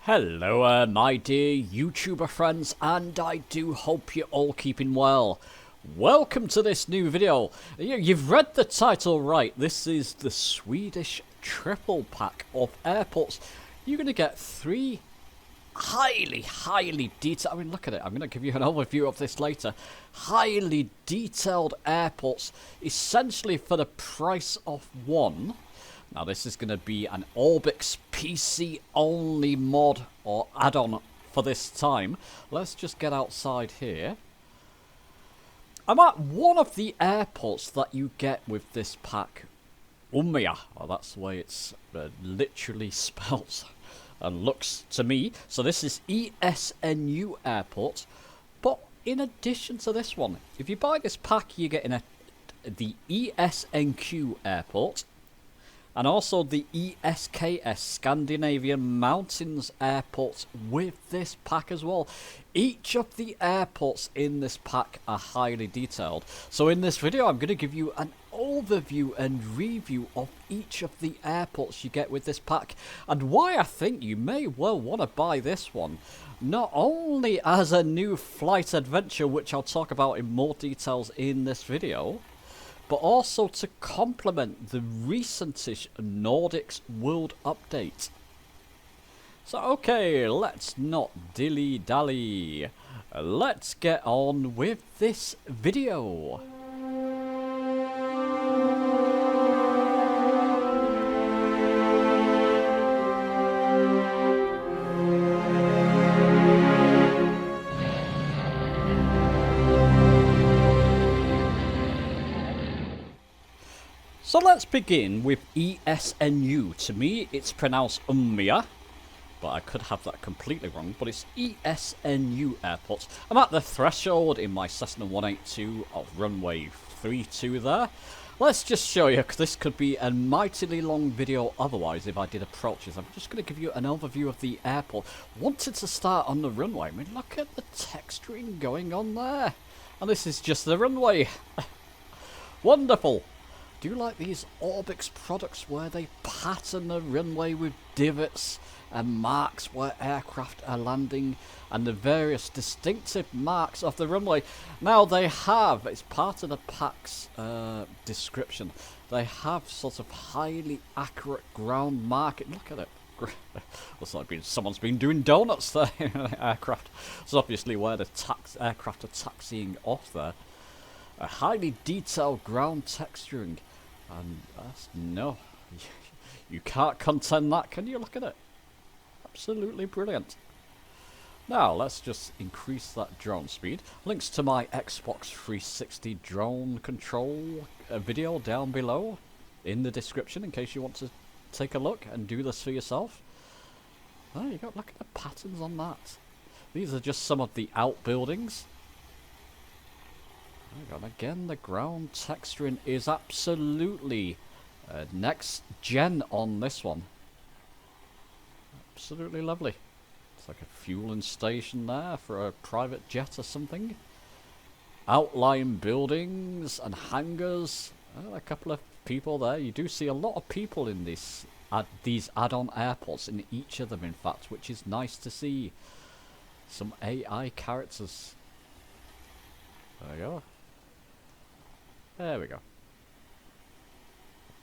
Hello my dear YouTuber friends, and I do hope you're all keeping well. Welcome to this new video. You've read the title right. This is the Swedish triple pack of airports. You're going to get three highly detailed, I mean look at it, I'm going to give you an overview of this later. Highly detailed airports, essentially for the price of one. Now this is going to be an Orbx PC only mod or add-on for this time. Let's just get outside here. I'm at one of the airports that you get with this pack. Umea, well, that's the way it's literally spelt and looks to me. So this is ESNU airport. But in addition to this one, if you buy this pack, you're getting the ESNQ airport. And also the ESKS, Scandinavian Mountains Airports, with this pack as well. Each of the airports in this pack are highly detailed. So in this video, I'm going to give you an overview and review of each of the airports you get with this pack. And why I think you may well want to buy this one. Not only as a new flight adventure, which I'll talk about in more details in this video, but also to complement the recentish Nordics World Update. So okay, let's not dilly-dally. Let's get on with this video. So let's begin with ESNU. To me, it's pronounced Umea, but I could have that completely wrong. But it's ESNU airport. I'm at the threshold in my Cessna 182 of runway 32 there. Let's just show you, because this could be a mightily long video otherwise if I did approaches. I'm just going to give you an overview of the airport. Wanted to start on the runway. I mean, look at the texturing going on there. And this is just the runway. Wonderful. Do you like these Orbx products where they pattern the runway with divots and marks where aircraft are landing and the various distinctive marks of the runway? Now they have, it's part of the pack's description, they have sort of highly accurate ground marking. Look at it. Looks like someone's been doing donuts there in an aircraft. It's obviously where the aircraft are taxiing off there. A highly detailed ground texturing, and no, you can't contend that, can you? Look at it, absolutely brilliant. Now let's just increase that drone speed. Links to my Xbox 360 drone control video down below in the description in case you want to take a look and do this for yourself. There you go, look at the patterns on that. These are just some of the outbuildings. And again, the ground texturing is absolutely next gen on this one. Absolutely lovely. It's like a fueling station there for a private jet or something. Outlying buildings and hangars. A couple of people there. You do see a lot of people in these add-on airports, in each of them in fact, which is nice to see. Some AI characters. There we go. There we go.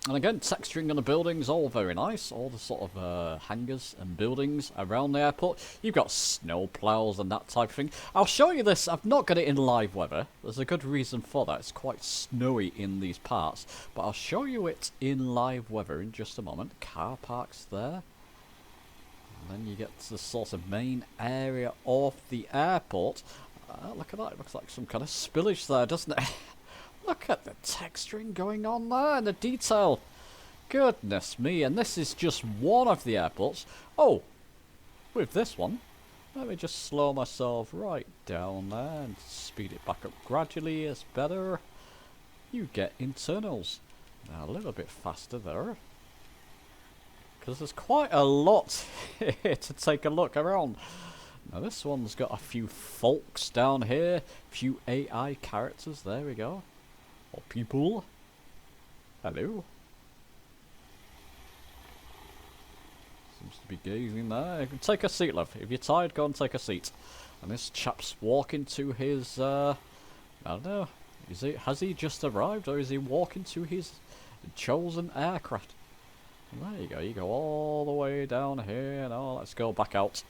And again, texturing on the buildings, all very nice. All the sort of hangars and buildings around the airport. You've got snow plows and that type of thing. I'll show you this. I've not got it in live weather. There's a good reason for that. It's quite snowy in these parts. But I'll show you it in live weather in just a moment. Car parks there. And then you get to the sort of main area of the airport. Look at that. It looks like some kind of spillage there, doesn't it? Look at the texturing going on there and the detail. Goodness me. And this is just one of the airports. Oh, with this one, let me just slow myself right down there and speed it back up gradually. It's better. You get internals. Now a little bit faster there, because there's quite a lot here to take a look around. Now this one's got a few folks down here. A few AI characters. There we go. Or people. Hello. Some Seems to be gazing there. You can take a seat, love. If you're tired, go and take a seat. And this chap's walking to his, I don't know. Has he just arrived, or is he walking to his chosen aircraft? And there you go. You go all the way down here. Now let's go back out.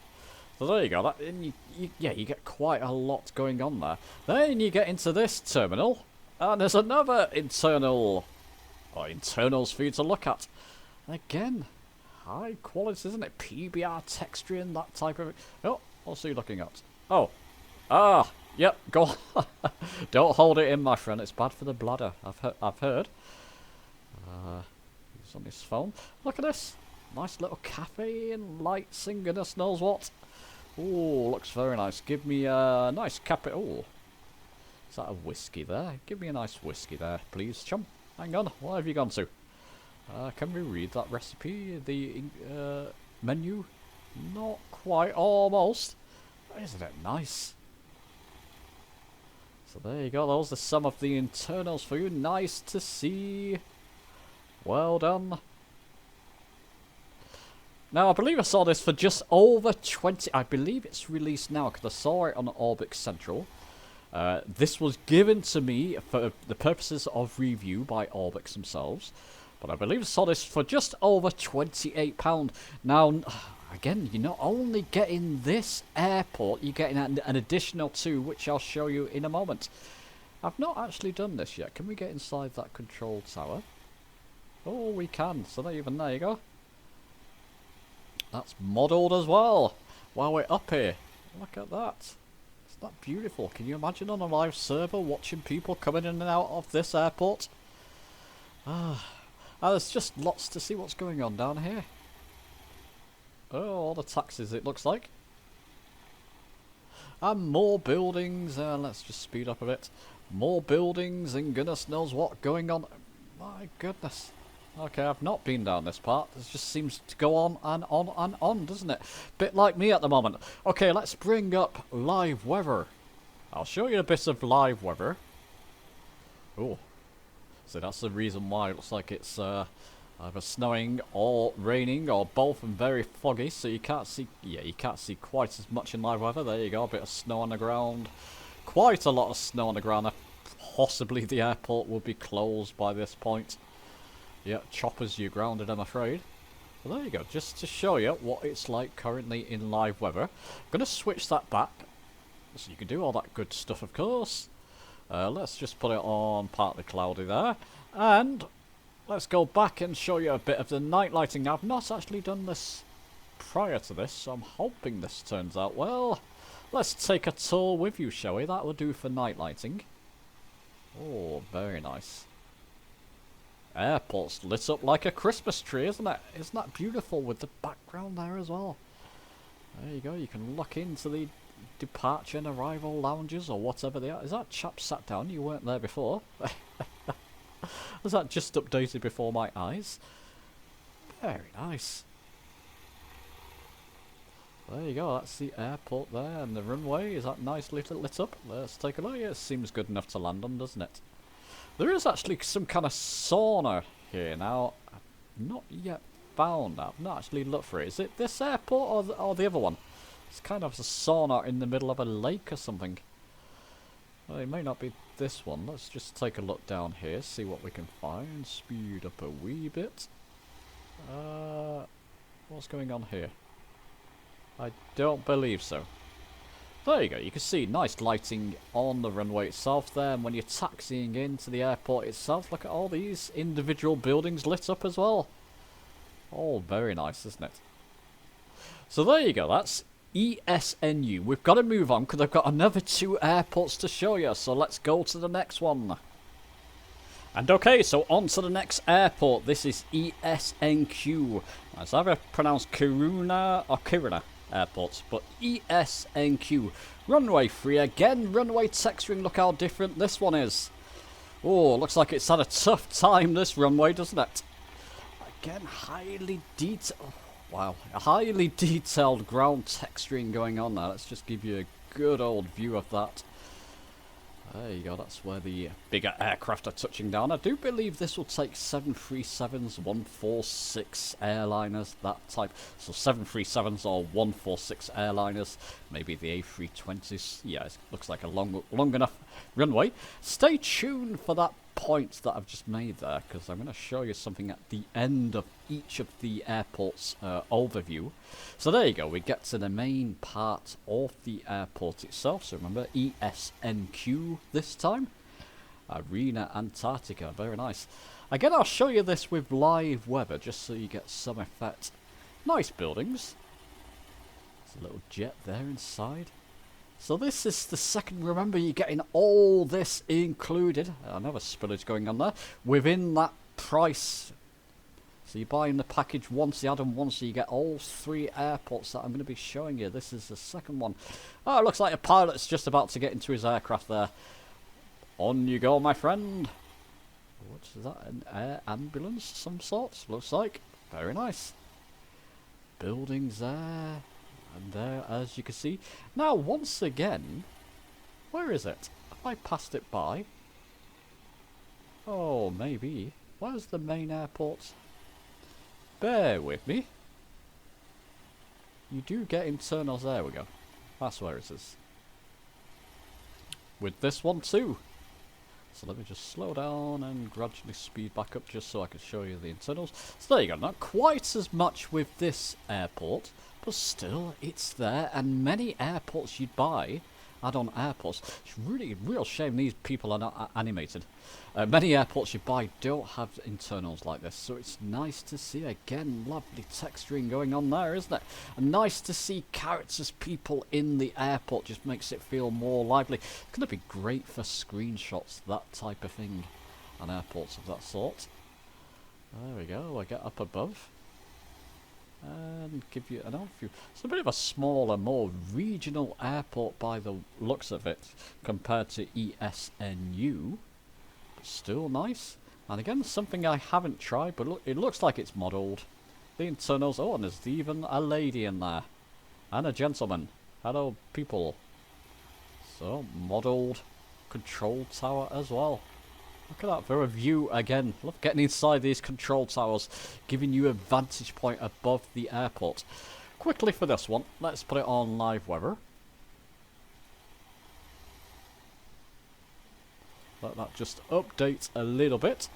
So there you go. That, and you get quite a lot going on there. Then you get into this terminal, and there's another internals for you to look at. And again, high quality, isn't it? PBR texturing, that type of. Oh, what's he looking at? Oh, yep. Go on. Don't hold it in, my friend. It's bad for the bladder. I've heard. He's on his phone. Look at this. Nice little cafe and lights and goodness knows what. Oh, looks very nice. Give me a nice cafe. Oh, is that a whiskey there? Give me a nice whiskey there, please, chum. Hang on. What have you gone to? Can we read that recipe? The menu? Not quite. Almost. Isn't it nice? So there you go. Those are some of the internals for you. Nice to see. Well done. Now, I believe I saw this for just over 20... I believe it's released now, because I saw it on Orbx Central. This was given to me for the purposes of review by Orbx themselves. But I believe I saw this for just over £28. Now, again, you're not only getting this airport, you're getting an additional two, which I'll show you in a moment. I've not actually done this yet. Can we get inside that control tower? Oh, we can. So there you go. That's modelled as well. While we're up here. Look at that. Isn't that beautiful? Can you imagine on a live server watching people coming in and out of this airport? There's just lots to see what's going on down here. Oh, all the taxis it looks like. And more buildings. Let's just speed up a bit. More buildings and goodness knows what going on. My goodness. Okay, I've not been down this part. It just seems to go on and on and on, doesn't it? Bit like me at the moment. Okay, let's bring up live weather. I'll show you a bit of live weather. Oh, so that's the reason why it looks like it's either snowing or raining or both, and very foggy. So you can't see. Yeah, you can't see quite as much in live weather. There you go. A bit of snow on the ground. Quite a lot of snow on the ground. Possibly the airport will be closed by this point. Yeah, choppers, you grounded, I'm afraid. Well, there you go, just to show you what it's like currently in live weather. I'm going to switch that back, so you can do all that good stuff, of course. Let's just put it on partly cloudy there. And let's go back and show you a bit of the night lighting. Now, I've not actually done this prior to this, so I'm hoping this turns out well. Let's take a tour with you, shall we? That will do for night lighting. Oh, very nice. Airport's lit up like a Christmas tree, isn't it? Isn't that beautiful with the background there as well? There you go, you can look into the departure and arrival lounges or whatever they are. Is that chap sat down? You weren't there before. Was that just updated before my eyes? Very nice. There you go, that's the airport there, and the runway. Is that nicely lit up? Let's take a look. Yeah, it seems good enough to land on, doesn't it? There is actually some kind of sauna here now. I've not yet found that. I've not actually looked for it. Is it this airport or the other one? It's kind of a sauna in the middle of a lake or something. Well, it may not be this one. Let's just take a look down here, see what we can find. Speed up a wee bit. What's going on here? I don't believe so. There you go, you can see nice lighting on the runway itself there, and when you're taxiing into the airport itself, look at all these individual buildings lit up as well. All very nice, isn't it? So there you go, that's ESNU. We've got to move on because I've got another two airports to show you, so let's go to the next one. And okay, so on to the next airport. This is ESNQ. It's either pronounced Kiruna or Kiruna airports, but ESNQ. Runway 3 again, runway texturing, look how different this one is. Oh, looks like it's had a tough time, this runway, doesn't it? Again, highly detailed, wow, a highly detailed ground texturing going on there. Let's just give you a good old view of that. There you go, that's where the bigger aircraft are touching down. I do believe this will take 737s, 146 airliners, that type. So 737s or 146 airliners, maybe the A320s. Yeah, it looks like a long enough runway. Stay tuned for that point that I've just made there, because I'm going to show you something at the end of each of the airport's overview. So there you go, we get to the main part of the airport itself. So remember, ESNQ this time. Arena Antarctica, very nice. Again, I'll show you this with live weather, just so you get some effect. Nice buildings. There's a little jet there inside. So this is the second, remember you're getting all this included, another spillage going on there, within that price. So you're buying the package once, the add-on once, so you get all 3 airports that I'm going to be showing you. This is the second one. Oh, it looks like a pilot's just about to get into his aircraft there. On you go, my friend. What's that, an air ambulance of some sort, looks like. Very nice. Buildings there. And there, as you can see. Now, once again, where is it? Have I passed it by? Oh, maybe. Where's the main airport? Bear with me. You do get internals. There we go. That's where it is. With this one too. So let me just slow down and gradually speed back up just so I can show you the internals. So there you go. Not quite as much with this airport, but still it's there. And many airports you'd buy, add-on airports. It's really real shame these people are not animated. Many airports you buy don't have internals like this, so it's nice to see. Again, lovely texturing going on there, isn't it? And nice to see characters, people in the airport, just makes it feel more lively. It's going to be great for screenshots, that type of thing, on airports of that sort. There we go, I get up above. And give you an overview. It's a bit of a smaller, more regional airport by the looks of it, compared to ESNU. But still nice. And again, something I haven't tried, but look, it looks like it's modelled. The internals, oh, and there's even a lady in there. And a gentleman. Hello, people. So, modelled control tower as well. Look at that for a view again. Love getting inside these control towers, giving you a vantage point above the airport. Quickly for this one, let's put it on live weather. Let that just update a little bit.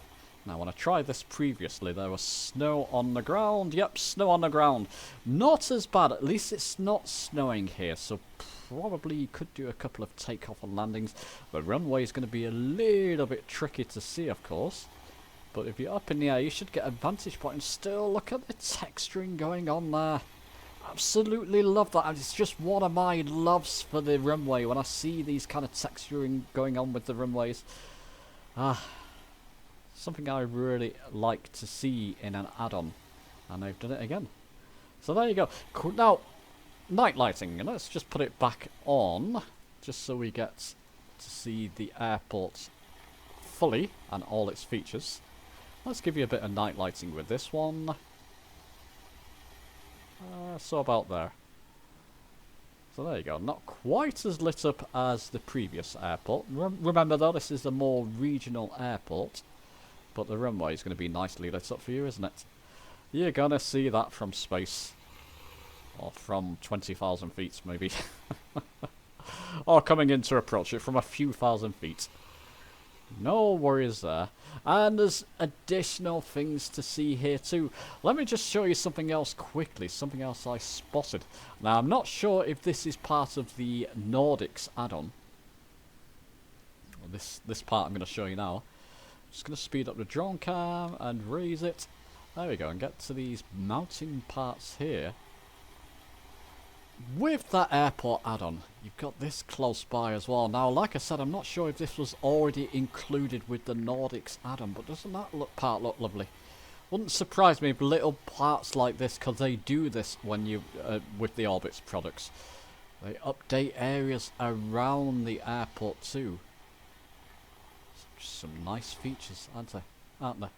Now when I tried this previously, there was snow on the ground. Yep, snow on the ground. Not as bad, at least it's not snowing here, so probably you could do a couple of takeoff and landings. The runway is going to be a little bit tricky to see, of course. But if you're up in the air, you should get a vantage point. And still, look at the texturing going on there. Absolutely love that. And it's just one of my loves for the runway when I see these kind of texturing going on with the runways. Something I really like to see in an add-on. And they've done it again. So there you go. Cool. Now, night lighting, and let's just put it back on just so we get to see the airport fully and all its features. Let's give you a bit of night lighting with this one. So about there. So there you go, not quite as lit up as the previous airport. Remember though, this is a more regional airport, but the runway is going to be nicely lit up for you, isn't it? You're going to see that from space. Or from 20,000 feet, maybe. Or coming in to approach it from a few thousand feet. No worries there. And there's additional things to see here too. Let me just show you something else quickly. Something else I spotted. Now, I'm not sure if this is part of the Nordics add-on. This part I'm going to show you now. Just going to speed up the drone cam and raise it. There we go. And get to these mounting parts here. With that airport add-on, you've got this close by as well. Now, like I said, I'm not sure if this was already included with the Nordics add-on, but doesn't that part look lovely? Wouldn't surprise me if little parts like this, because they do this when you with the Orbx products. They update areas around the airport too. Some nice features, aren't they?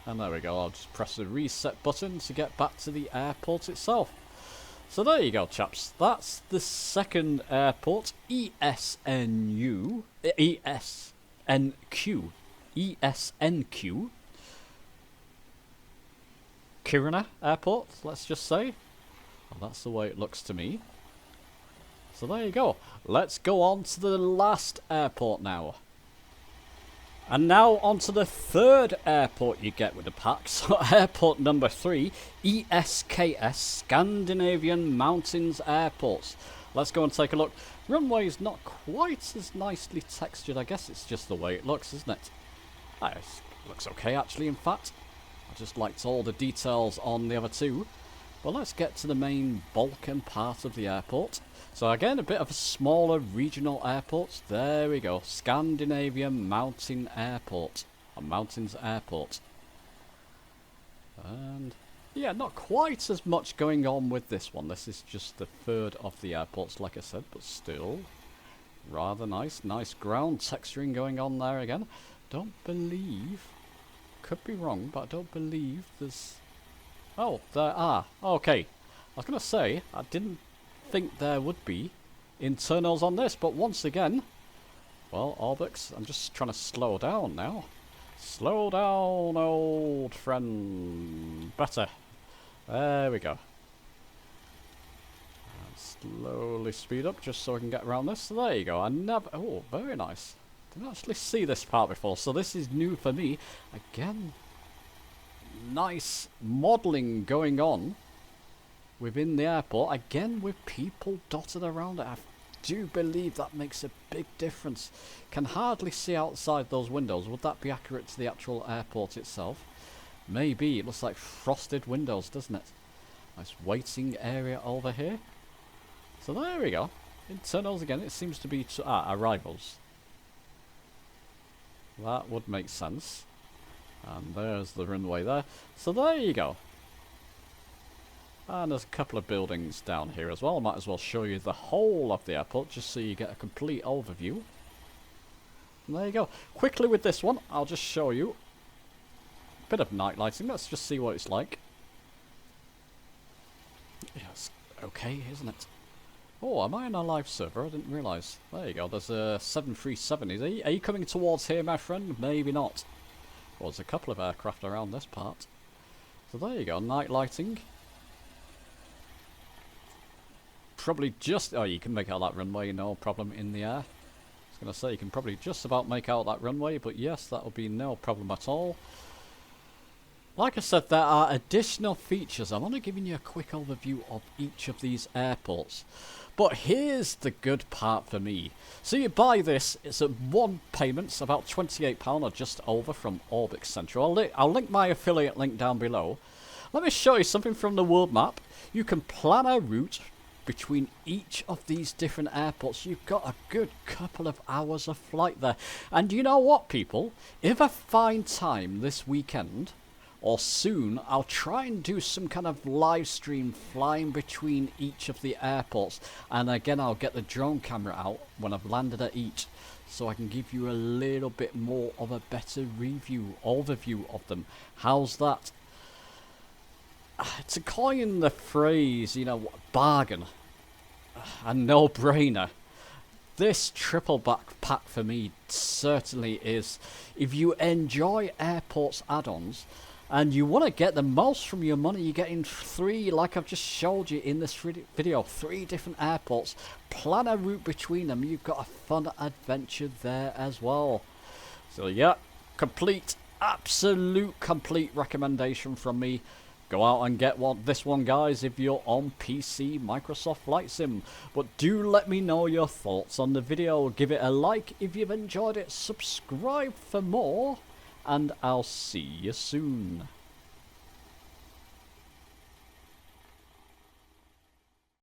And there we go. I'll just press the reset button to get back to the airport itself. So there you go, chaps. That's the second airport, ESNU, ESNQ, Kiruna Airport, let's just say. Well, that's the way it looks to me. So there you go. Let's go on to the last airport now. And now on to the third airport you get with the pack. So airport number 3, ESKS, Scandinavian Mountains Airports. Let's go and take a look. Runway is not quite as nicely textured. I guess it's just the way it looks, isn't it? It looks okay actually, in fact. I just liked all the details on the other two. But let's get to the main bulk and part of the airport. So again, a bit of a smaller regional airport. There we go. Scandinavian Mountain Airport. A Mountains Airport. And yeah, not quite as much going on with this one. This is just the third of the airports, like I said, but still rather nice. Nice ground texturing going on there again. Don't believe, could be wrong, but I don't believe there's... Oh, there are. Okay. I was going to say, I didn't think there would be internals on this, but once again, well, Orbx, I'm just trying to slow down now. Slow down, old friend. Better. There we go. And slowly speed up just so I can get around this. So there you go. I never... Oh, very nice. Didn't actually see this part before, so this is new for me. Again, nice modelling going on within the airport, again with people dotted around it. I do believe that makes a big difference. Can hardly see outside those windows. Would that be accurate to the actual airport itself? Maybe. It looks like frosted windows, doesn't it? Nice waiting area over here. So there we go. Internals again. It seems to be arrivals. That would make sense. And there's the runway there. So there you go. And there's a couple of buildings down here as well. I might as well show you the whole of the airport just so you get a complete overview. And there you go. Quickly with this one, I'll just show you a bit of night lighting. Let's just see what it's like. Yes, okay, isn't it? Oh, am I on a live server? I didn't realise. There you go. There's a 737. Are you coming towards here, my friend? Maybe not. Well, there's a couple of aircraft around this part. So there you go. Night lighting. Probably just... Oh, you can make out that runway, no problem in the air. I was going to say, you can probably just about make out that runway, but yes, that will be no problem at all. Like I said, there are additional features. I'm only giving you a quick overview of each of these airports. But here's the good part for me. So you buy this, it's at one payment, about £28 or just over from Orbx Central. I'll link my affiliate link down below. Let me show you something from the world map. You can plan a route between each of these different airports. You've got a good couple of hours of flight there. And you know what, people? If I find time this weekend or soon, I'll try and do some kind of live stream flying between each of the airports. And again, I'll get the drone camera out when I've landed at each, so I can give you a little bit more of a better overview of them. How's that? To coin the phrase, you know, bargain, a no-brainer, this triple backpack for me certainly is. If you enjoy airports add-ons and you want to get the most from your money, you're getting three, like I've just showed you in this video, 3 different airports. Plan a route between them. You've got a fun adventure there as well. So yeah, absolute complete recommendation from me. Go out and get this one, guys, if you're on PC Microsoft Flight Sim. But do let me know your thoughts on the video. Give it a like if you've enjoyed it. Subscribe for more. And I'll see you soon.